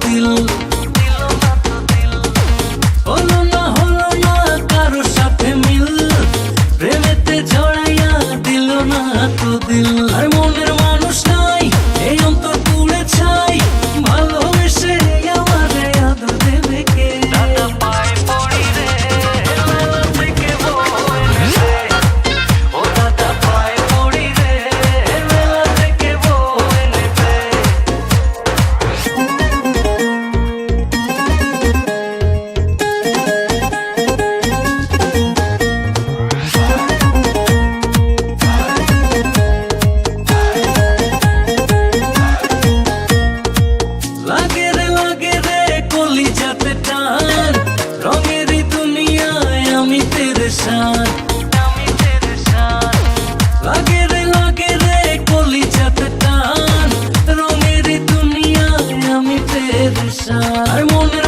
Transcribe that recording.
দিল, হলো না কারো সাথে মিল, প্রেমেতে জড়াইয়া দিল না তো দিল। আর মনের মানুষ নাই, এই অন্তর পুড়ে ছাই, ভালোবেসে আমারে আদর দেবে কে? দাদা পায়ে পড়ি রে, মেলা থেকে বউ এনেছে। ও দাদা পায়ে পড়ি রে, মেলা থেকে বউ এনেছে। লাগে রে কলিজাতে টান, রঙেরই দুনিয়ায় আমি পেরেশান। লাগে রে কলিজাতে টান, রঙেরই দুনিয়ায় আমি পেরেশান। আর মনের